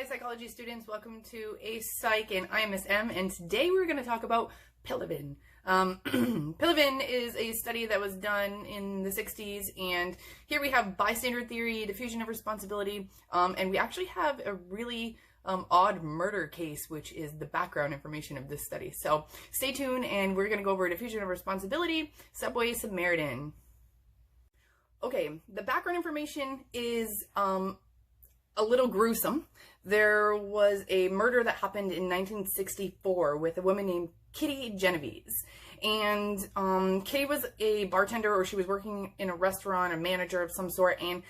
Hi psychology students, welcome to AICE Psych, and I'm Miss M, and today we're going to talk about Piliavin. Piliavin is a study that was done in the 60s, and here we have bystander theory, diffusion of responsibility, and we actually have a really odd murder case, which is the background information of this study. So stay tuned, and we're going to go over diffusion of responsibility, subway, Samaritan. Okay, the background information is a little gruesome. There was a murder that happened in 1964 with a woman named Kitty Genovese. And Kitty was a bartender, or she was working in a restaurant, a manager of some sort, and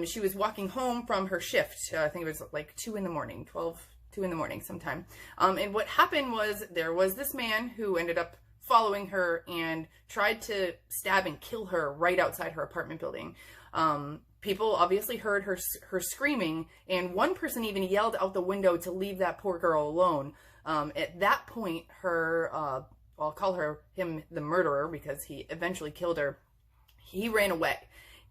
she was walking home from her shift. I think it was like 2 in the morning, 2 in the morning sometime. And what happened was there was this man who ended up following her and tried to stab and kill her right outside her apartment building. People obviously heard her screaming, and one person even yelled out the window to leave that poor girl alone. At that point, I'll call him the murderer because he eventually killed her. He ran away,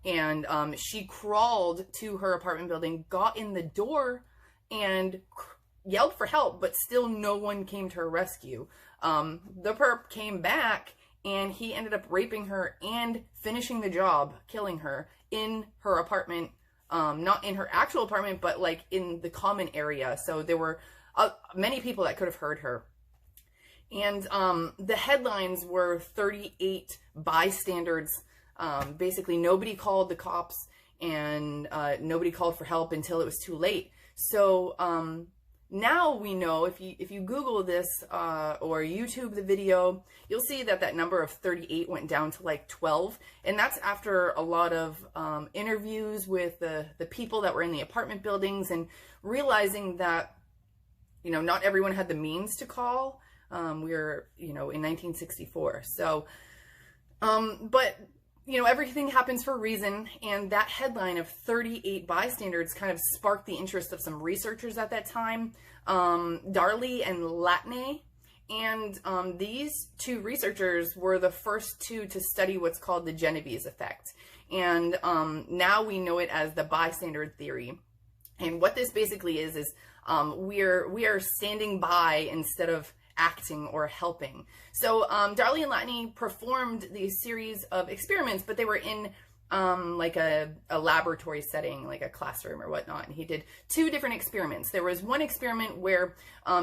and she crawled to her apartment building, got in the door, and yelled for help, but still no one came to her rescue. The perp came back, and he ended up raping her and finishing the job, killing her in her apartment, not in her actual apartment, but like in the common area. So there were many people that could have heard her. And the headlines were 38 bystanders. Basically, nobody called the cops, and nobody called for help until it was too late. So now we know, if you Google this or YouTube the video, you'll see that that number of 38 went down to like 12, and that's after a lot of interviews with the people that were in the apartment buildings, and realizing that, you know, not everyone had the means to call. We were, you know, in 1964. So, but you know, everything happens for a reason, and that headline of 38 bystanders kind of sparked the interest of some researchers at that time, Darley and Latane, and these two researchers were the first two to study what's called the Genovese Effect, and now we know it as the bystander theory. And what this basically is we are standing by instead of acting or helping. So Darley and Latane performed these series of experiments, but they were in like a laboratory setting, like a classroom or whatnot. And he did 2 different experiments. There was one experiment where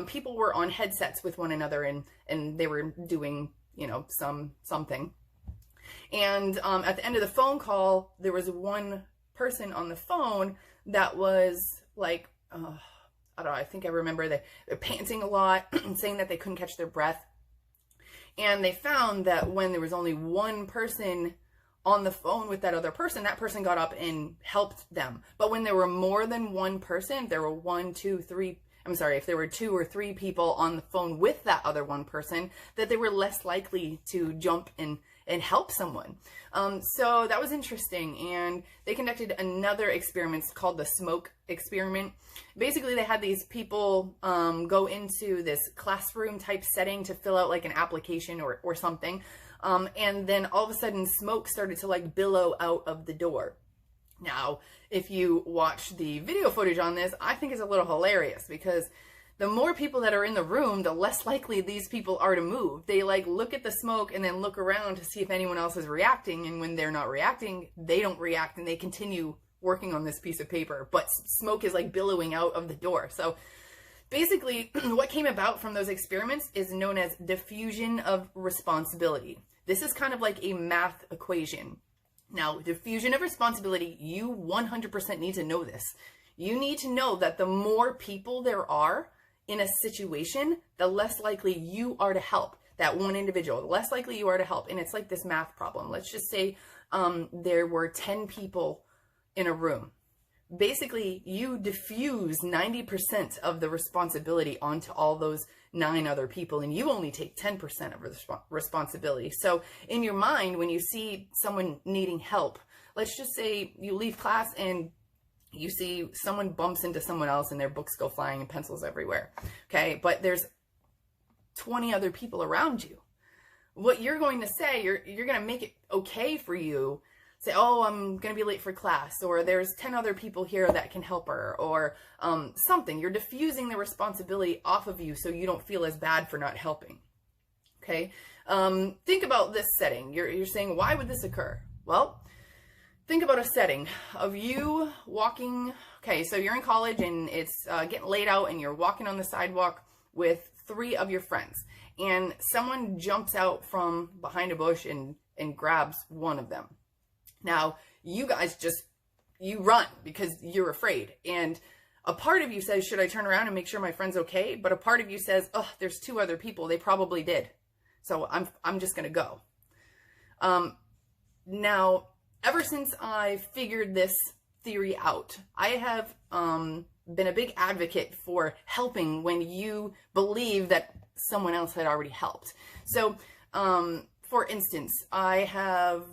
people were on headsets with one another, and they were doing, you know, something. And at the end of the phone call, there was one person on the phone that was like, I don't know, I think I remember they're panting a lot, saying that they couldn't catch their breath. And they found that when there was only one person on the phone with that other person, that person got up and helped them. But when there were more than one person, if there were 2 or 3 people on the phone with that other one person, that they were less likely to jump and help someone. So that was interesting, and they conducted another experiment called the smoke experiment. Basically, they had these people go into this classroom type setting to fill out like an application or something, and then all of a sudden smoke started to like billow out of the door. Now, if you watch the video footage on this, I think it's a little hilarious, because the more people that are in the room, the less likely these people are to move. They like look at the smoke and then look around to see if anyone else is reacting. And when they're not reacting, they don't react, and they continue working on this piece of paper. But smoke is like billowing out of the door. So basically, what came about from those experiments is known as diffusion of responsibility. This is kind of like a math equation. Now, diffusion of responsibility, you 100% need to know this. You need to know that the more people there are in a situation, the less likely you are to help that one individual, the less likely you are to help. And it's like this math problem. Let's just say there were 10 people in a room. Basically, you diffuse 90% of the responsibility onto all those 9 other people, and you only take 10% of the responsibility. So in your mind, when you see someone needing help, let's just say you leave class and you see someone bumps into someone else and their books go flying and pencils everywhere. Okay, but there's 20 other people around you. What you're going to say, you're going to make it okay for you say, oh, I'm going to be late for class, or there's 10 other people here that can help her, or something. You're diffusing the responsibility off of you so you don't feel as bad for not helping. Okay? Think about this setting. You're saying, why would this occur? Well, think about a setting of you walking. Okay, so you're in college and it's getting late out and you're walking on the sidewalk with 3 of your friends, and someone jumps out from behind a bush and grabs one of them. Now, you guys you run because you're afraid. And a part of you says, should I turn around and make sure my friend's okay? But a part of you says, oh, there's 2 other people. They probably did. So I'm just going to go. Now, ever since I figured this theory out, I have been a big advocate for helping when you believe that someone else had already helped. So, for instance, I have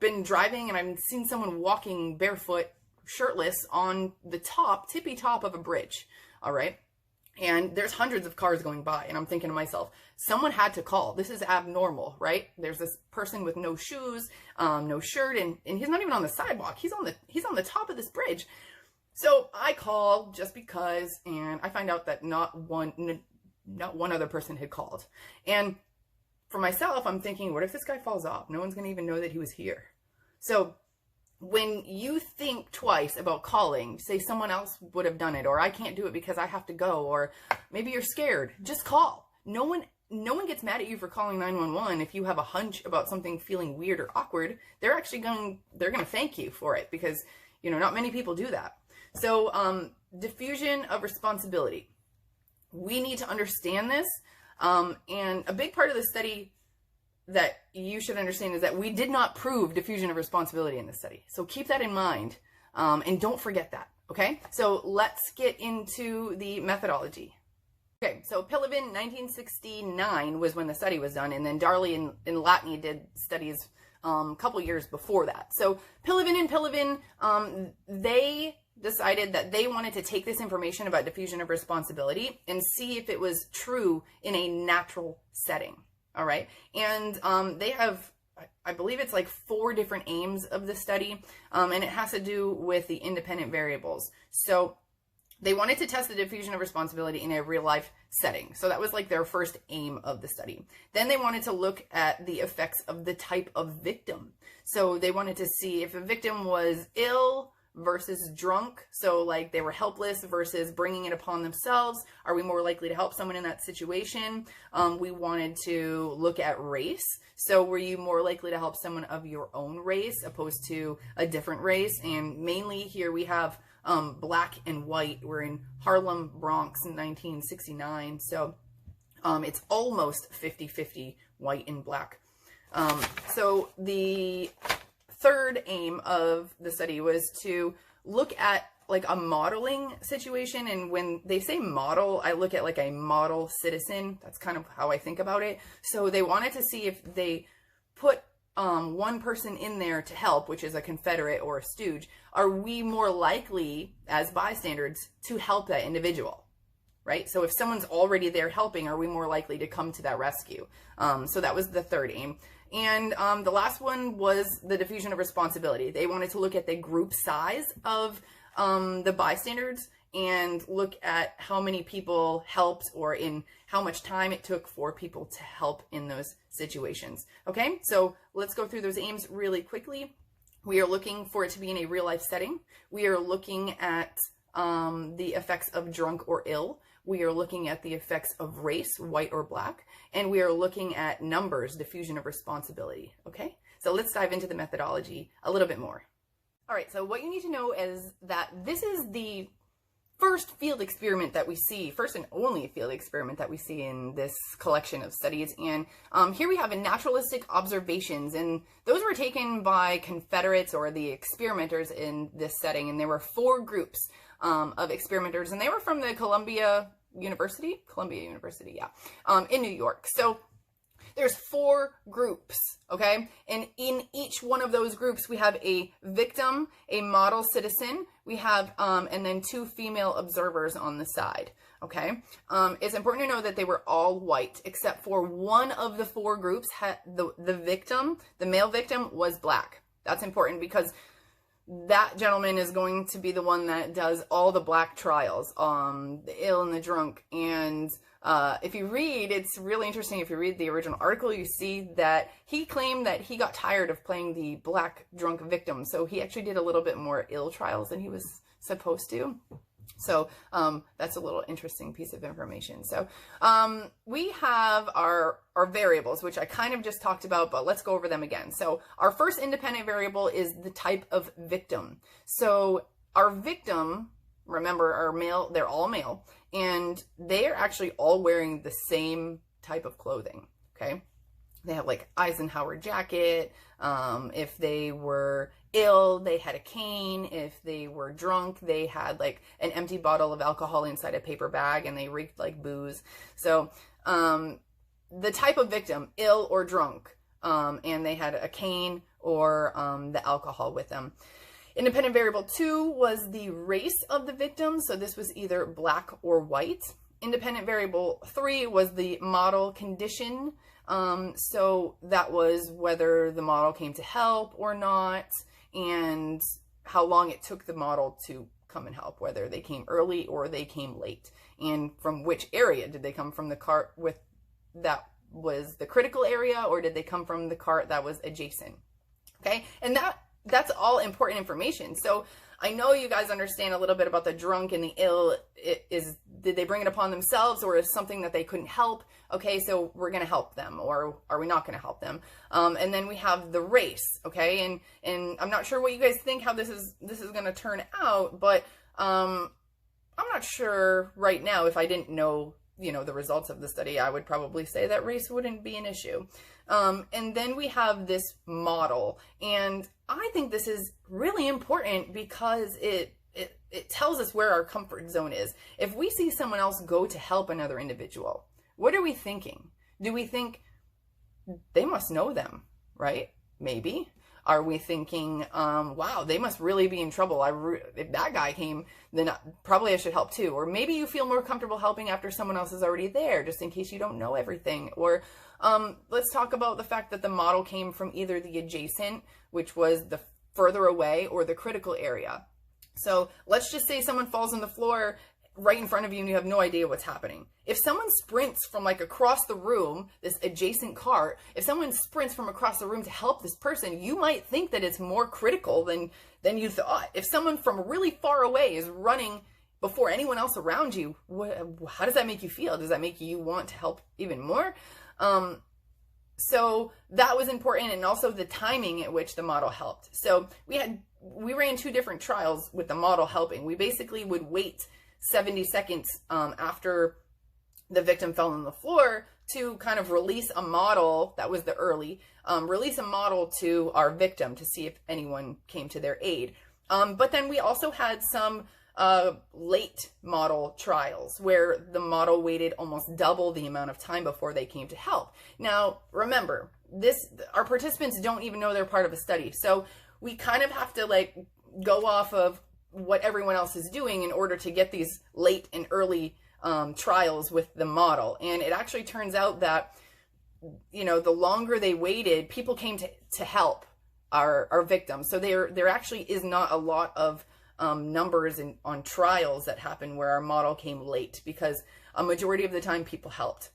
been driving and I've seen someone walking barefoot, shirtless on the tippy top of a bridge. All right. And there's hundreds of cars going by, and I'm thinking to myself, someone had to call. This is abnormal, right? There's this person with no shoes, no shirt, and he's not even on the sidewalk. He's on the top of this bridge. So I call just because, and I find out that not one other person had called. And for myself, I'm thinking, what if this guy falls off? No one's going to even know that he was here. So when you think twice about calling, say someone else would have done it, or I can't do it because I have to go, or maybe you're scared, just call. No one gets mad at you for calling 911 if you have a hunch about something feeling weird or awkward. They're going to thank you for it, because, you know, not many people do that. So, diffusion of responsibility. We need to understand this. And a big part of the study that you should understand is that we did not prove diffusion of responsibility in this study. So keep that in mind, and don't forget that, okay? So let's get into the methodology. Okay, so Piliavin, 1969 was when the study was done, and then Darley and Latane did studies a couple years before that. So Piliavin, they decided that they wanted to take this information about diffusion of responsibility and see if it was true in a natural setting. All right. And they have, I believe it's like 4 different aims of the study. And it has to do with the independent variables. So they wanted to test the diffusion of responsibility in a real life setting. So that was like their first aim of the study. Then they wanted to look at the effects of the type of victim. So they wanted to see if a victim was ill versus drunk. So like they were helpless versus bringing it upon themselves. Are we more likely to help someone in that situation? We wanted to look at race. So were you more likely to help someone of your own race opposed to a different race? And mainly here we have black and white. We're in Harlem, Bronx in 1969. So it's almost 50-50 white and black. So the third aim of the study was to look at like a modeling situation. And when they say model, I look at like a model citizen. That's kind of how I think about it. So they wanted to see if they put one person in there to help, which is a Confederate or a stooge, are we more likely as bystanders to help that individual, right? So if someone's already there helping, are we more likely to come to that rescue? So that was the third aim. And the last one was the diffusion of responsibility. They wanted to look at the group size of the bystanders and look at how many people helped or in how much time it took for people to help in those situations. Okay, so let's go through those aims really quickly. We are looking for it to be in a real life setting. We are looking at the effects of drunk or ill. We are looking at the effects of race, white or black, and we are looking at numbers, diffusion of responsibility, okay? So let's dive into the methodology a little bit more. All right, so what you need to know is that this is the first field experiment that we see, first and only field experiment that we see in this collection of studies. And here we have a naturalistic observations, and those were taken by Confederates or the experimenters in this setting. And there were 4 groups of experimenters, and they were from the Colombia University, yeah, in New York. So there's 4 groups, okay? And in each one of those groups, we have a victim, a model citizen, we have, and then 2 female observers on the side, okay? It's important to know that they were all white, except for one of the 4 groups had the victim, the male victim was black. That's important because that gentleman is going to be the one that does all the black trials, the ill and the drunk. And if you read, it's really interesting. If you read the original article, you see that he claimed that he got tired of playing the black drunk victim. So he actually did a little bit more ill trials than he was supposed to. So that's a little interesting piece of information. So we have our variables, which I kind of just talked about, but let's go over them again. So our first independent variable is the type of victim. So our victim, remember, are male, they're all male, and they are actually all wearing the same type of clothing, okay? They have like Eisenhower jacket. If they were ill, they had a cane. If they were drunk, they had like an empty bottle of alcohol inside a paper bag and they reeked like booze. So the type of victim, ill or drunk, and they had a cane or the alcohol with them. Independent variable 2 was the race of the victim. So this was either black or white. Independent variable 3 was the model condition. So that was whether the model came to help or not, and how long it took the model to come and help, whether they came early or they came late, and from which area. Did they come from the cart with that was the critical area, or did they come from the cart that was adjacent? Okay, and that's all important information. So I know you guys understand a little bit about the drunk and the ill. Did they bring it upon themselves, or is something that they couldn't help? Okay, so we're going to help them, or are we not going to help them? And then we have the race, okay? And I'm not sure what you guys think how this is going to turn out, but I'm not sure right now. If I didn't know, the results of the study, I would probably say that race wouldn't be an issue. And then we have this model, and I think this is really important because it tells us where our comfort zone is. If we see someone else go to help another individual, what are we thinking? Do we think they must know them, right? Maybe. Are we thinking, wow, they must really be in trouble. If that guy came, then probably I should help too. Or maybe you feel more comfortable helping after someone else is already there, just in case you don't know everything. Or let's talk about the fact that the model came from either the adjacent, which was the further away, or the critical area. So let's just say someone falls on the floor right in front of you and you have no idea what's happening. If someone sprints from like across the room, this adjacent cart, if someone sprints from across the room to help this person, you might think that it's more critical than you thought. If someone from really far away is running before anyone else around you, how does that make you feel? Does that make you want to help even more? So that was important, and also the timing at which the model helped. So we ran 2 different trials with the model helping. We basically would wait 70 seconds after the victim fell on the floor to kind of release a model, that was the early, release a model to our victim to see if anyone came to their aid. But then we also had some late model trials where the model waited almost double the amount of time before they came to help. Now, remember, our participants don't even know they're part of a study. So we kind of have to like go off of what everyone else is doing in order to get these late and early trials with the model. And it actually turns out that, the longer they waited, people came to help our victims. So there actually is not a lot of numbers on trials that happen where our model came late, because a majority of the time people helped.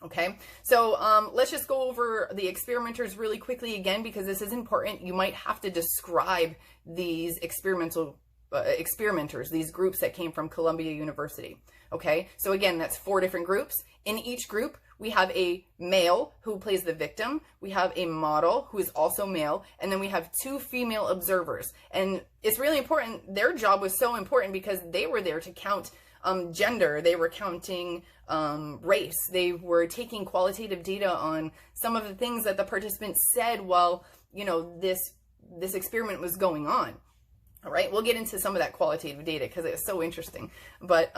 Okay, so let's just go over the experimenters really quickly again, because this is important. You might have to describe these experimenters, these groups that came from Colombia University. Okay, so again, that's 4 different groups. In each group, we have a male who plays the victim, we have a model who is also male, and then we have 2 female observers. And it's really important. Their job was so important because they were there to count gender, they were counting race, they were taking qualitative data on some of the things that the participants said while, this experiment was going on. All right, we'll get into some of that qualitative data because it was so interesting. But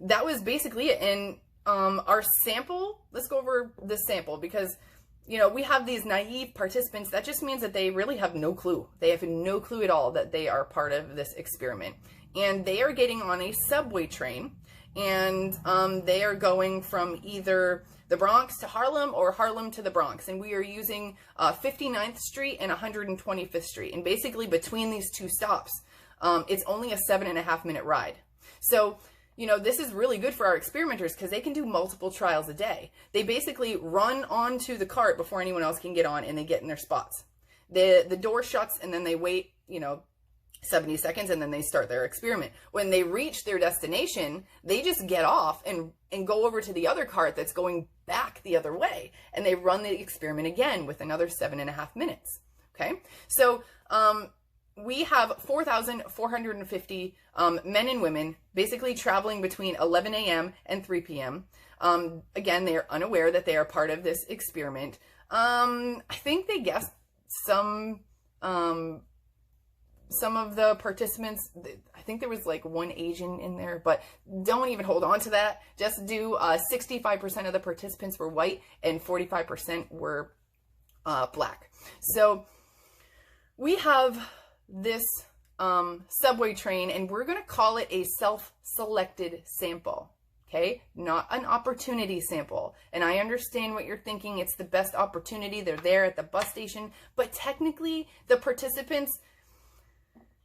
that was basically it. And our sample, let's go over the sample, because we have these naive participants. That just means that they really have no clue. They have no clue at all that they are part of this experiment. and they are getting on a subway train, and they are going from either the Bronx to Harlem or Harlem to the Bronx, and we are using 59th Street and 125th Street, and basically between these two stops, it's only a 7.5-minute ride. So, you know, this is really good for our experimenters because they can do multiple trials a day. They basically run onto the cart before anyone else can get on, and they get in their spots. The door shuts, and then they wait, you know, 70 seconds, and then they start their experiment. When they reach their destination, they just get off and go over to the other cart that's going back the other way, and they run the experiment again with another 7.5 minutes. Okay, so we have 4,450 men and women basically traveling between 11 a.m. and 3 p.m. Again, they are unaware that they are part of this experiment. I think they guessed some of the participants, I think there was like one Asian in there, but don't even hold on to that. Just do 65% of the participants were white and 45% were black. So we have this subway train, and we're going to call it a self-selected sample. Okay, not an opportunity sample. And I understand what you're thinking. It's the best opportunity. They're there at the bus station, but technically the participants,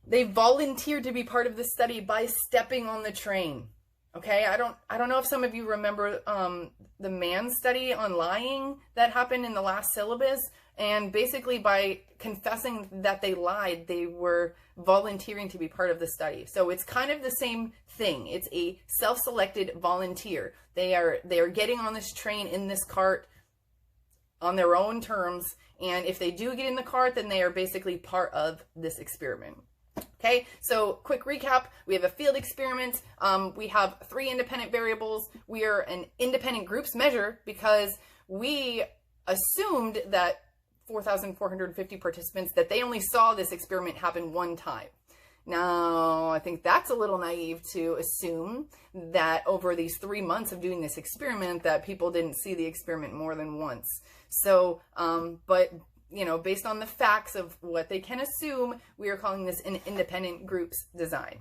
they volunteered to be part of the study by stepping on the train. Okay, I don't know if some of you remember the man study on lying that happened in the last syllabus, and basically by confessing that they lied, they were volunteering to be part of the study. So it's kind of the same thing. It's a self-selected volunteer. They are getting on this train in this cart on their own terms, and if they do get in the cart, then they are basically part of this experiment. Okay, so quick recap. We have a field experiment. We have 3 independent variables. We are an independent groups measure because we assumed that 4,450 participants, that they only saw this experiment happen one time. Now, I think that's a little naive to assume that over these 3 months of doing this experiment that people didn't see the experiment more than once. So, but you know, based on the facts of what they can assume, we are calling this an independent groups design.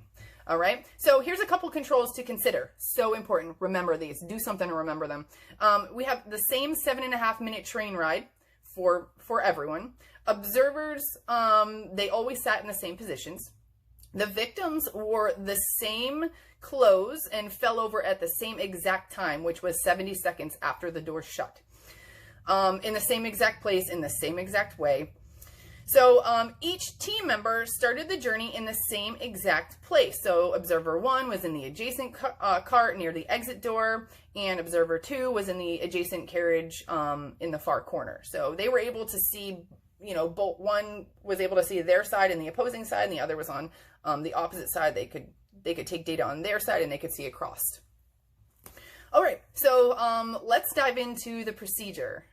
All right, so here's a couple controls to consider. So important. Remember these. Do something to remember them. We have the same 7.5-minute train ride for everyone. Observers, they always sat in the same positions. The victims wore the same clothes and fell over at the same exact time, which was 70 seconds after the door shut. In the same exact place, in the same exact way. So each team member started the journey in the same exact place. So observer 1 was in the adjacent cart near the exit door, and observer 2 was in the adjacent carriage in the far corner. So they were able to see, you know, both, one was able to see their side and the opposing side, and the other was on the opposite side. They could take data on their side, and they could see across. All right, so let's dive into the procedure.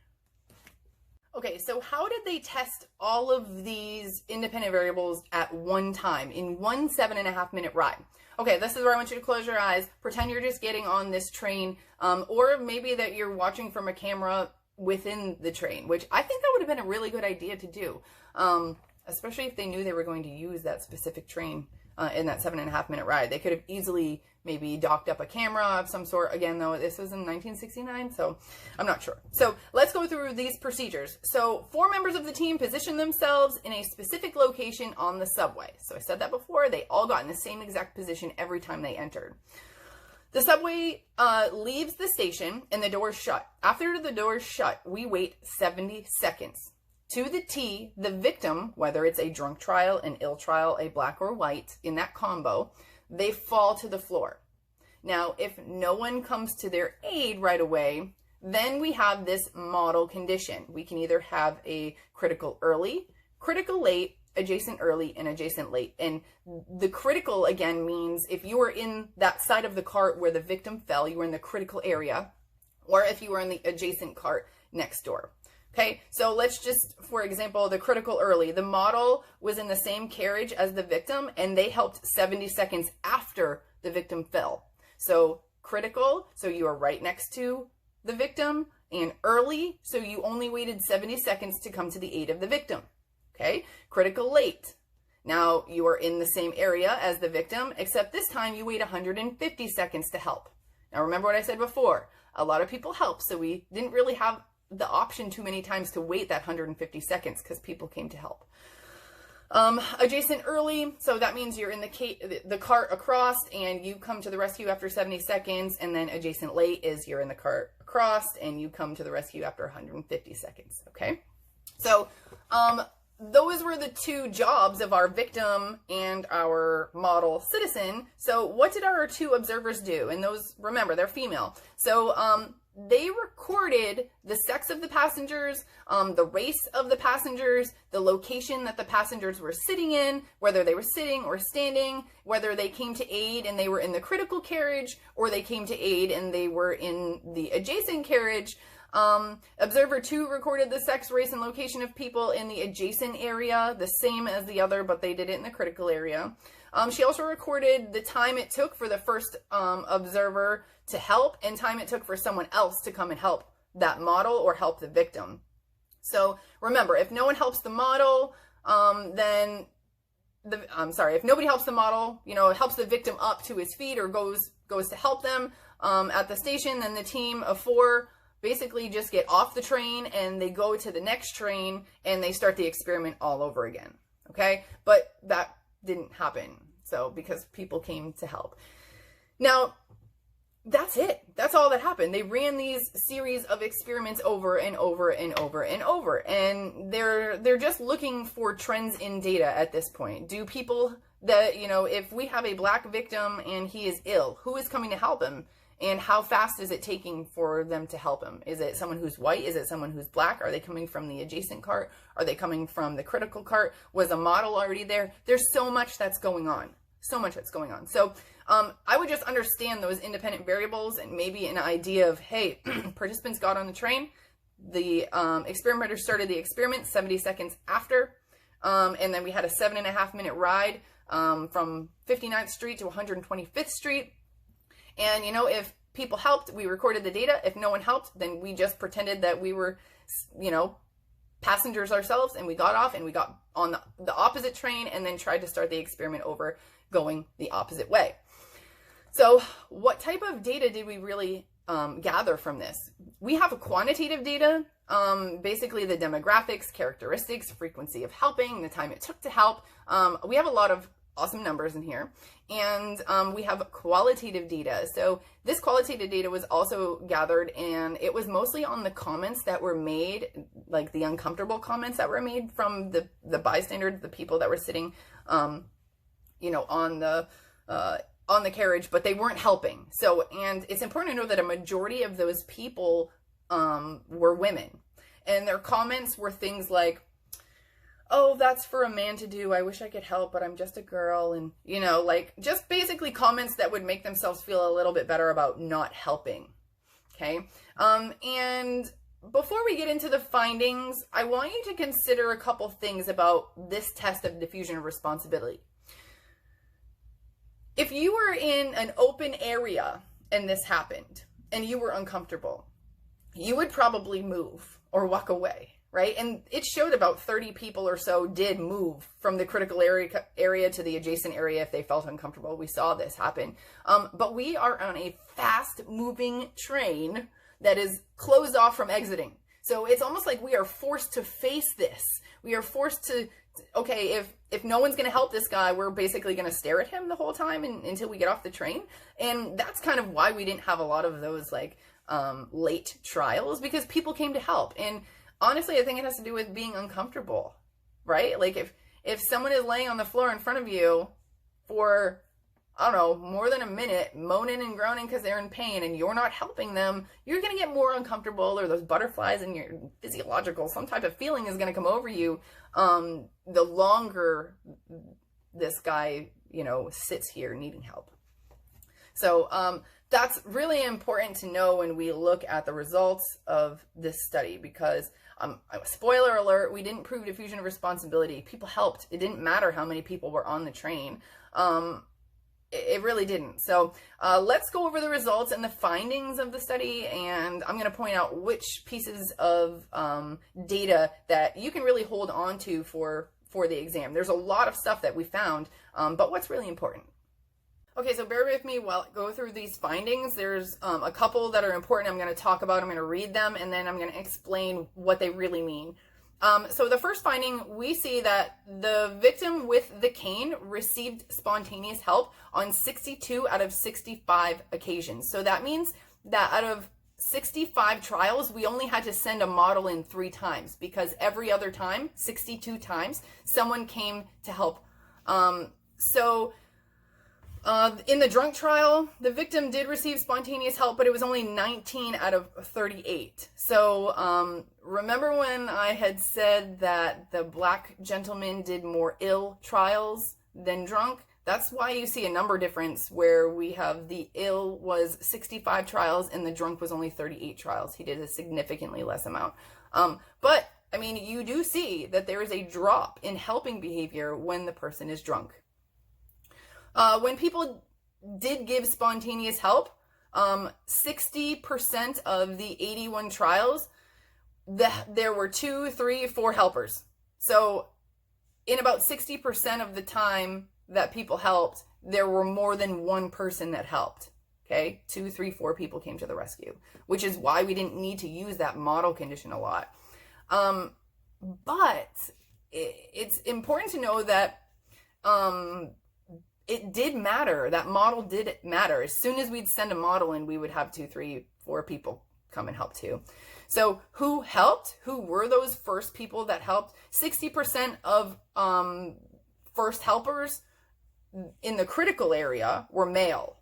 Okay, so how did they test all of these independent variables at one time in one 7.5-minute ride? Okay, this is where I want you to close your eyes, pretend you're just getting on this train, or maybe that you're watching from a camera within the train, which I think that would have been a really good idea to do, especially if they knew they were going to use that specific train in that 7.5-minute ride. They could have easily maybe docked up a camera of some sort. Again, though, this was in 1969, so I'm not sure. So let's go through these procedures. So 4 members of the team position themselves in a specific location on the subway. So I said that before. They all got in the same exact position every time they entered. The subway leaves the station and the doors shut. After the doors shut, we wait 70 seconds. To the T, the victim, whether it's a drunk trial, an ill trial, a black or white, in that combo, they fall to the floor. Now, if no one comes to their aid right away, then we have this model condition. We can either have a critical early, critical late, adjacent early, and adjacent late. And the critical, again, means if you were in that side of the cart where the victim fell, you were in the critical area, or if you were in the adjacent cart next door. Okay, so let's just, for example, the critical early. The model was in the same carriage as the victim, and they helped 70 seconds after the victim fell. So critical, so you are right next to the victim, and early, so you only waited 70 seconds to come to the aid of the victim. Okay, critical late. Now you are in the same area as the victim, except this time you wait 150 seconds to help. Now remember what I said before, a lot of people help, so we didn't really have the option too many times to wait that 150 seconds because people came to help. Adjacent early, so that means you're in the cart across and you come to the rescue after 70 seconds, and then adjacent late is you're in the cart across and you come to the rescue after 150 seconds, okay? So, those were the two jobs of our victim and our model citizen. So what did our two observers do? And those, remember, they're female. So they recorded the sex of the passengers, the race of the passengers, the location that the passengers were sitting in, whether they were sitting or standing, whether they came to aid and they were in the critical carriage, or they came to aid and they were in the adjacent carriage. Observer 2 recorded the sex, race, and location of people in the adjacent area, the same as the other, but they did it in the critical area. She also recorded the time it took for the first observer to help and time it took for someone else to come and help that model or help the victim. So remember, if no one helps the model, if nobody helps the model, helps the victim up to his feet or goes to help them at the station, then the team of 4 basically just get off the train and they go to the next train and they start the experiment all over again. Okay, but that didn't happen. So because people came to help. Now, that's it. That's all that happened. They ran these series of experiments over and over and over and over. And they're just looking for trends in data at this point. Do people that, if we have a black victim and he is ill, who is coming to help him? And how fast is it taking for them to help him? Is it someone who's white? Is it someone who's black? Are they coming from the adjacent cart? Are they coming from the critical cart? Was a model already there? There's so much that's going on. So much that's going on. So I would just understand those independent variables and maybe an idea of, hey, participants got on the train. The experimenter started the experiment 70 seconds after. And then we had a 7.5-minute ride from 59th Street to 125th Street. And, if people helped, we recorded the data. If no one helped, then we just pretended that we were, passengers ourselves, and we got off and we got on the opposite train and then tried to start the experiment over going the opposite way. So what type of data did we really gather from this? We have a quantitative data, basically the demographics, characteristics, frequency of helping, the time it took to help. We have a lot of awesome numbers in here. And we have qualitative data. So this qualitative data was also gathered, and it was mostly on the comments that were made, like the uncomfortable comments that were made from the bystanders, the people that were sitting, on the carriage, but they weren't helping. So, and it's important to know that a majority of those people were women, and their comments were things like, oh, that's for a man to do. I wish I could help, but I'm just a girl. And, just basically comments that would make themselves feel a little bit better about not helping. Okay. And before we get into the findings, I want you to consider a couple things about this test of diffusion of responsibility. If you were in an open area and this happened and you were uncomfortable, you would probably move or walk away. Right? And it showed about 30 people or so did move from the critical area to the adjacent area if they felt uncomfortable. We saw this happen. But we are on a fast moving train that is closed off from exiting. So it's almost like we are forced to face this. We are forced to, okay, if no one's going to help this guy, we're basically going to stare at him the whole time until we get off the train. And that's kind of why we didn't have a lot of those late trials, because people came to help. And honestly, I think it has to do with being uncomfortable, right? Like if someone is laying on the floor in front of you for, I don't know, more than a minute, moaning and groaning because they're in pain and you're not helping them, you're going to get more uncomfortable, or those butterflies in your physiological, some type of feeling is going to come over you the longer this guy, sits here needing help. So that's really important to know when we look at the results of this study, because spoiler alert, we didn't prove diffusion of responsibility. People helped. It didn't matter how many people were on the train. It really didn't. So let's go over the results and the findings of the study, and I'm going to point out which pieces of data that you can really hold on to for for the exam. There's a lot of stuff that we found, but what's really important? Okay, so bear with me while I go through these findings. There's a couple that are important I'm going to talk about. I'm going to read them, and then I'm going to explain what they really mean. So the first finding, we see that the victim with the cane received spontaneous help on 62 out of 65 occasions. So that means that out of 65 trials, we only had to send a model in 3 times, because every other time, 62 times, someone came to help. In the drunk trial, the victim did receive spontaneous help, but it was only 19 out of 38. So remember when I had said that the black gentleman did more ill trials than drunk? That's why you see a number difference where we have the ill was 65 trials and the drunk was only 38 trials. He did a significantly less amount. But, I mean, you do see that there is a drop in helping behavior when the person is drunk. When people did give spontaneous help, 60% of the 81 trials, there were 2, 3, 4 helpers. So in about 60% of the time that people helped, there were more than one person that helped. Okay, 2, 3, 4 people came to the rescue, which is why we didn't need to use that model condition a lot. But it's important to know that it did matter. That model did matter. As soon as we'd send a model in, we would have 2, 3, 4 people come and help too. So who helped? Who were those first people that helped? 60% of first helpers in the critical area were male.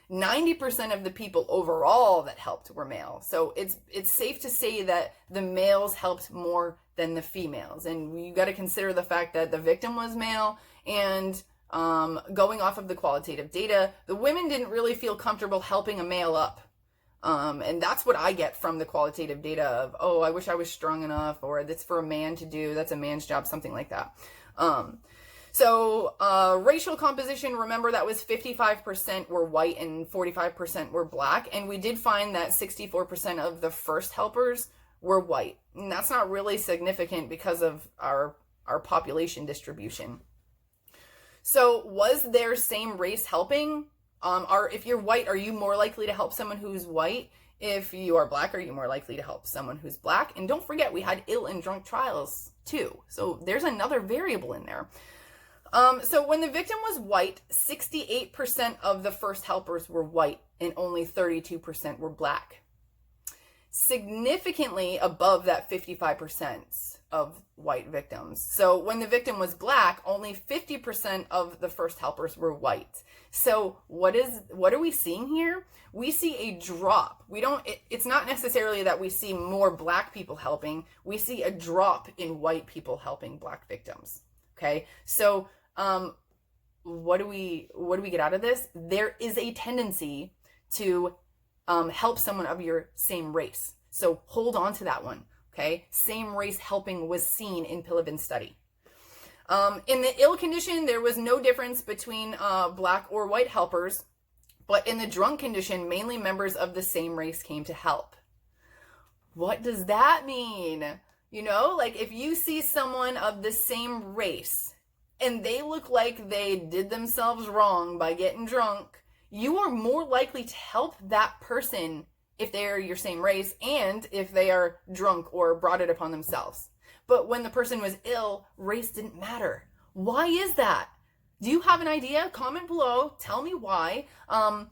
90% of the people overall that helped were male. So it's safe to say that the males helped more than the females. And you got to consider the fact that the victim was male, and going off of the qualitative data, the women didn't really feel comfortable helping a male up. And that's what I get from the qualitative data of, oh, I wish I was strong enough, or that's for a man to do, that's a man's job, something like that. Racial composition, remember that was 55% were white and 45% were black. And we did find that 64% of the first helpers were white. And that's not really significant because of our population distribution. So was there same race helping? If you're white, are you more likely to help someone who's white? If you are black, are you more likely to help someone who's black? And don't forget, we had ill and drunk trials too. So there's another variable in there. So when the victim was white, 68% of the first helpers were white and only 32% were black. Significantly above that 55% of white victims. So when the victim was black, only 50% of the first helpers were white. So what are we seeing here? We see a drop. It's not necessarily that we see more black people helping. We see a drop in white people helping black victims. Okay? So what do we get out of this? There is a tendency to help someone of your same race. So hold on to that one. Okay, same race helping was seen in Piliavin's study. In the ill condition, there was no difference between black or white helpers, but in the drunk condition, mainly members of the same race came to help. What does that mean? You know, like if you see someone of the same race and they look like they did themselves wrong by getting drunk, you are more likely to help that person if they are your same race and if they are drunk or brought it upon themselves. But when the person was ill, race didn't matter. Why is that? Do you have an idea? Comment below. Tell me why. I'll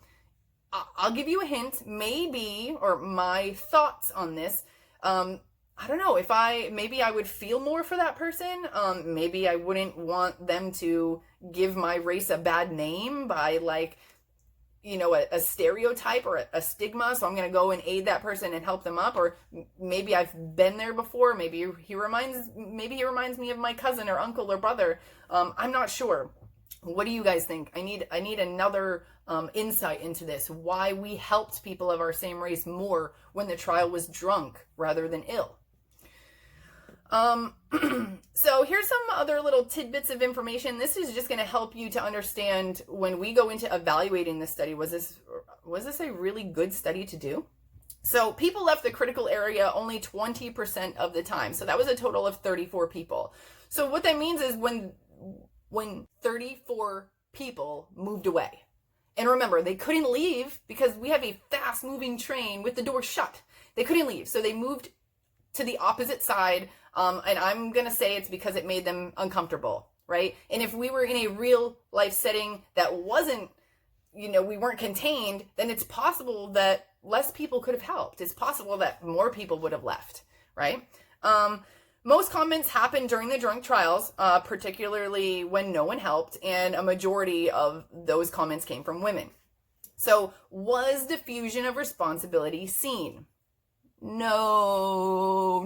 give you a hint, maybe, or my thoughts on this. I don't know, maybe I would feel more for that person. Maybe I wouldn't want them to give my race a bad name by a stereotype or a stigma. So I'm going to go and aid that person and help them up. Or maybe I've been there before. Maybe he reminds me of my cousin or uncle or brother. I'm not sure. What do you guys think? I need another insight into this. Why we helped people of our same race more when the trial was drunk rather than ill. So here's some other little tidbits of information. This is just going to help you to understand when we go into evaluating this study, was this a really good study to do? So people left the critical area only 20% of the time. So that was a total of 34 people. So what that means is when 34 people moved away. And remember, they couldn't leave because we have a fast moving train with the door shut. They couldn't leave. So they moved to the opposite side. And I'm going to say it's because it made them uncomfortable, right? And if we were in a real life setting that wasn't, we weren't contained, then it's possible that less people could have helped. It's possible that more people would have left, right? Most comments happened during the drunk trials, particularly when no one helped, and a majority of those comments came from women. So, was diffusion of responsibility seen? No.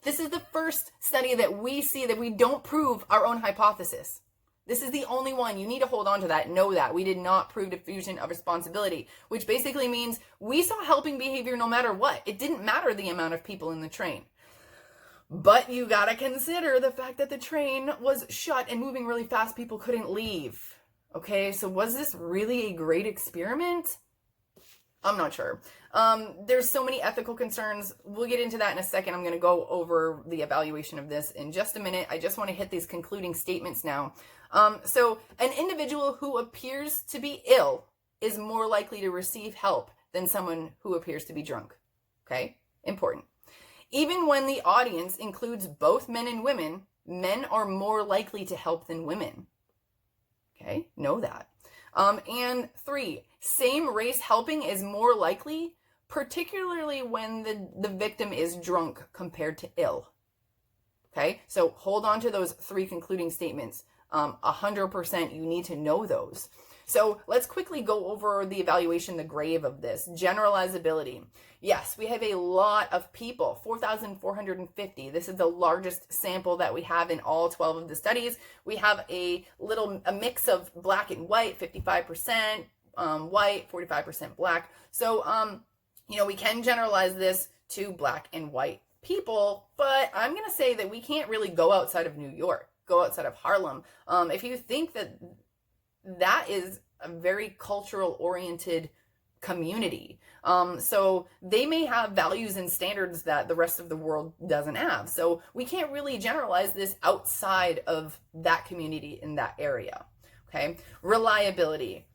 This is the first study that we see that we don't prove our own hypothesis. This is the only one. You need to hold on to that. Know that. We did not prove diffusion of responsibility, which basically means we saw helping behavior no matter what. It didn't matter the amount of people in the train. But you gotta consider the fact that the train was shut and moving really fast. People couldn't leave. Okay, so was this really a great experiment? I'm not sure. There's so many ethical concerns. We'll get into that in a second. I'm going to go over the evaluation of this in just a minute. I just want to hit these concluding statements now. So an individual who appears to be ill is more likely to receive help than someone who appears to be drunk. Okay? Important. Even when the audience includes both men and women, men are more likely to help than women. Okay? Know that. And 3, same race helping is more likely, particularly when the victim is drunk compared to ill. Okay? So hold on to those 3 concluding statements. 100% you need to know those. So let's quickly go over the evaluation, the grave of this. Generalizability. Yes, we have a lot of people, 4,450. This is the largest sample that we have in all 12 of the studies. We have a mix of black and white, 55% white, 45% black. So, we can generalize this to black and white people, but I'm going to say that we can't really go outside of New York, go outside of Harlem. If you think that is a very cultural oriented community. So they may have values and standards that the rest of the world doesn't have. So we can't really generalize this outside of that community in that area. Okay. Reliability.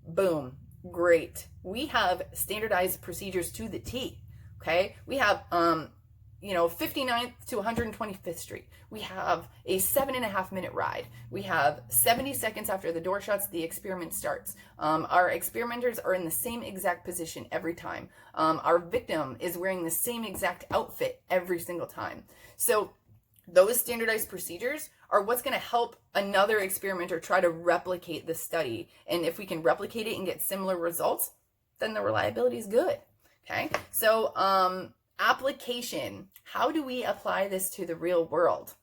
Boom. Great. We have standardized procedures to the T. Okay. We have, 59th to 125th Street. We have a 7.5 minute ride. We have 70 seconds after the door shuts, the experiment starts. Our experimenters are in the same exact position every time. Our victim is wearing the same exact outfit every single time. So those standardized procedures are what's going to help another experimenter try to replicate the study. And if we can replicate it and get similar results, then the reliability is good. Okay. So, application. How do we apply this to the real world?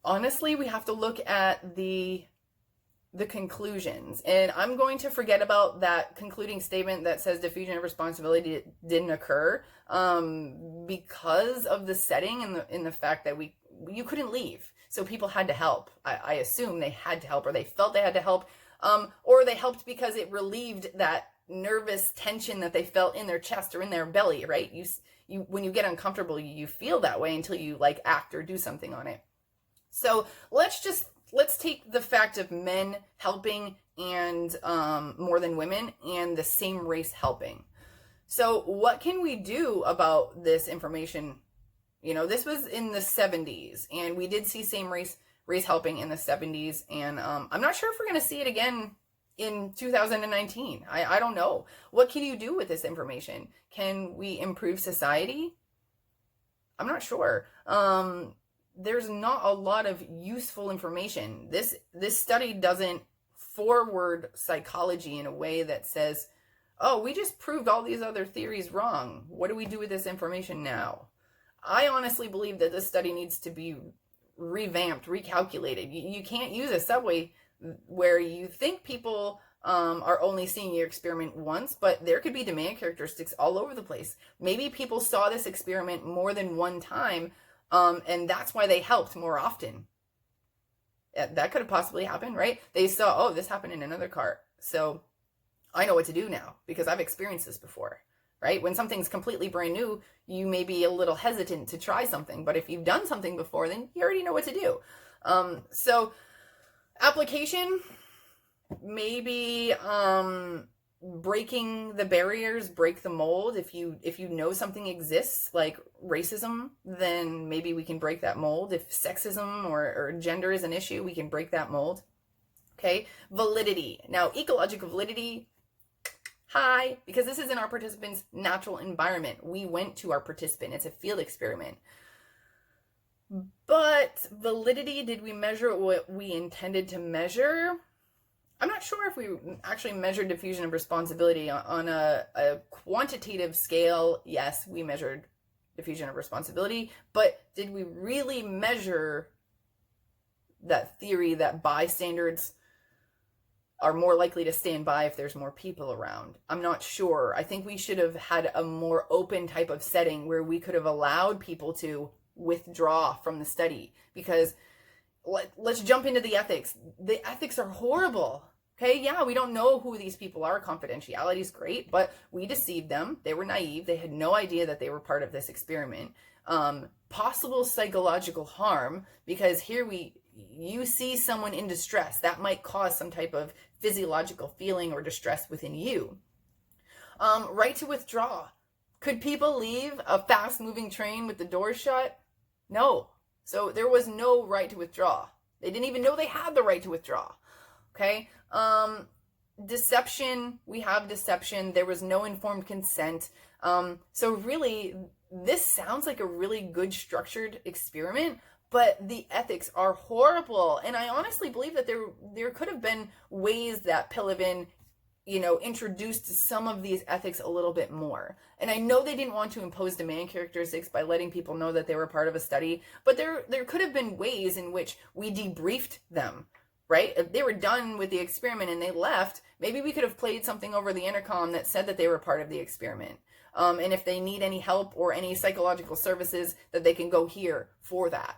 Honestly, we have to look at the conclusions. And I'm going to forget about that concluding statement that says diffusion of responsibility didn't occur because of the setting and the fact that you couldn't leave. So people had to help. I assume they had to help, or they felt they had to help, or they helped because it relieved that nervous tension that they felt in their chest or in their belly, right? You when you get uncomfortable, you feel that way until you act or do something on it. So let's take the fact of men helping and more than women, and the same race helping. So what can we do about this information? This was in the 70s, and we did see same race helping in the 70s, and I'm not sure if we're going to see it again in 2019. I don't know. What can you do with this information? Can we improve society? I'm not sure. There's not a lot of useful information. This study doesn't forward psychology in a way that says, oh, we just proved all these other theories wrong. What do we do with this information now? I honestly believe that this study needs to be revamped, recalculated. You can't use a subway where you think people are only seeing your experiment once, but there could be demand characteristics all over the place. Maybe people saw this experiment more than one time, and that's why they helped more often. That could have possibly happened, right? They saw, oh, this happened in another car, so I know what to do now because I've experienced this before, right? When something's completely brand new, you may be a little hesitant to try something, but if you've done something before, then you already know what to do. So application, maybe breaking the barriers, break the mold. If you know something exists like racism, then maybe we can break that mold. If sexism or gender is an issue, we can break that mold. Okay, validity. Now, ecological validity, hi, because this is in our participants' natural environment. We went to our participant. It's a field experiment. But validity, did we measure what we intended to measure? I'm not sure if we actually measured diffusion of responsibility on a quantitative scale. Yes, we measured diffusion of responsibility, but did we really measure that theory that bystanders are more likely to stand by if there's more people around? I'm not sure. I think we should have had a more open type of setting where we could have allowed people to withdraw from the study, because let's jump into the ethics. The ethics are horrible. Okay, yeah, we don't know who these people are. Confidentiality is great, but we deceived them. They were naive. They had no idea that they were part of this experiment. Possible psychological harm, because here you see someone in distress. That might cause some type of physiological feeling or distress within you. Right to withdraw. Could people leave a fast-moving train with the doors shut? No. So there was no right to withdraw. They didn't even know they had the right to withdraw. Okay. Deception. We have deception. There was no informed consent. So really, this sounds like a really good structured experiment, but the ethics are horrible. And I honestly believe that there could have been ways that Piliavin, introduced some of these ethics a little bit more. And I know they didn't want to impose demand characteristics by letting people know that they were part of a study, but there could have been ways in which we debriefed them, right? If they were done with the experiment and they left, maybe we could have played something over the intercom that said that they were part of the experiment. And if they need any help or any psychological services, that they can go here for that.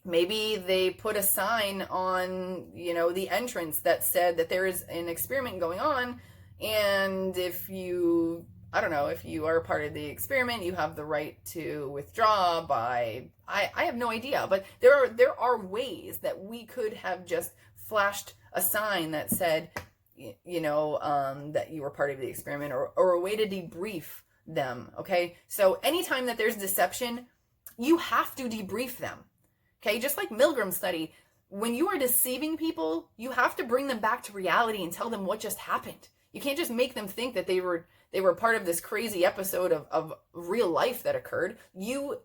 Maybe they put a sign on, the entrance that said that there is an experiment going on, and if you are a part of the experiment, you have the right to withdraw by, I have no idea, but there are ways that we could have just flashed a sign that said, that you were part of the experiment, or a way to debrief them, okay? So anytime that there's deception, you have to debrief them. Okay, just like Milgram's study, when you are deceiving people, you have to bring them back to reality and tell them what just happened. You can't just make them think that they were part of this crazy episode of real life that occurred. You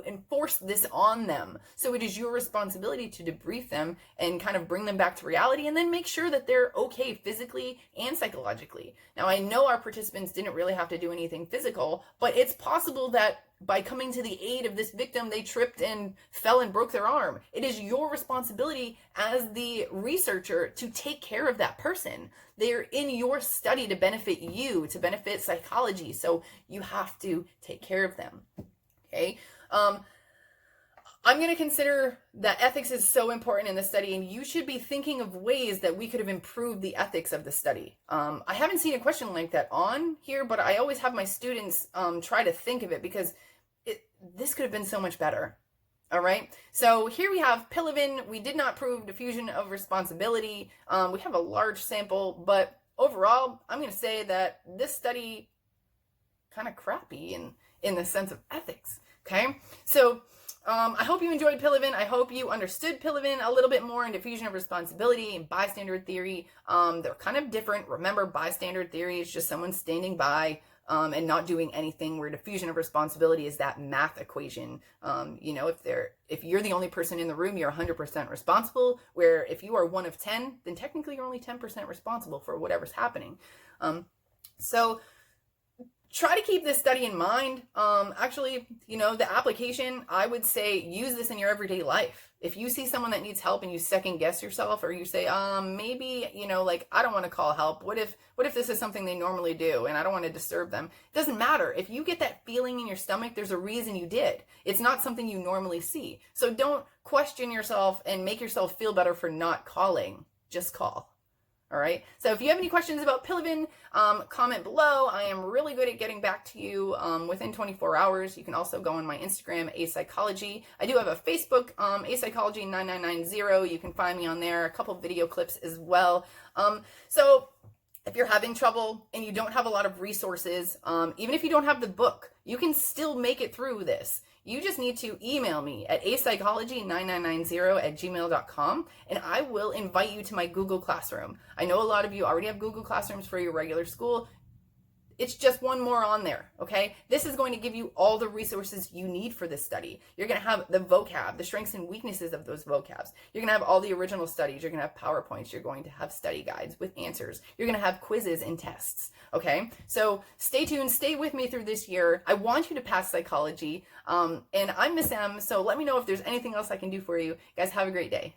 enforce this on them. So it is your responsibility to debrief them and kind of bring them back to reality, and then make sure that they're okay physically and psychologically. Now, I know our participants didn't really have to do anything physical, but it's possible that by coming to the aid of this victim, they tripped and fell and broke their arm. It is your responsibility as the researcher to take care of that person. They're in your study to benefit you, to benefit psychology. So you have to take care of them. Okay. I'm going to consider that ethics is so important in the study, and you should be thinking of ways that we could have improved the ethics of the study. I haven't seen a question like that on here, but I always have my students try to think of it, because this could have been so much better. All right. So here we have Piliavin. We did not prove diffusion of responsibility. We have a large sample, but overall, I'm going to say that this study kind of crappy in the sense of ethics. Okay. So I hope you enjoyed Piliavin. I hope you understood Piliavin a little bit more in diffusion of responsibility and bystander theory. They're kind of different. Remember, bystander theory is just someone standing by and not doing anything, where diffusion of responsibility is that math equation. If you're the only person in the room, you're 100% responsible, where if you are one of 10, then technically you're only 10% responsible for whatever's happening. So try to keep this study in mind. The application, I would say use this in your everyday life. If you see someone that needs help and you second guess yourself, or you say, maybe, I don't want to call help. What if this is something they normally do and I don't want to disturb them? It doesn't matter. If you get that feeling in your stomach, there's a reason you did. It's not something you normally see. So don't question yourself and make yourself feel better for not calling. Just call. All right. So if you have any questions about Piliavin, comment below. I am really good at getting back to you within 24 hours. You can also go on my Instagram, AICE. I do have a Facebook, AICE9990. You can find me on there. A couple video clips as well. So if you're having trouble and you don't have a lot of resources, even if you don't have the book, you can still make it through this. You just need to email me at apsychology9990@gmail.com, and I will invite you to my Google Classroom. I know a lot of you already have Google Classrooms for your regular school. It's just one more on there, okay? This is going to give you all the resources you need for this study. You're going to have the vocab, the strengths and weaknesses of those vocabs. You're going to have all the original studies. You're going to have PowerPoints. You're going to have study guides with answers. You're going to have quizzes and tests, okay? So stay tuned. Stay with me through this year. I want you to pass psychology, and I'm Miss M, so let me know if there's anything else I can do for you. Guys, have a great day.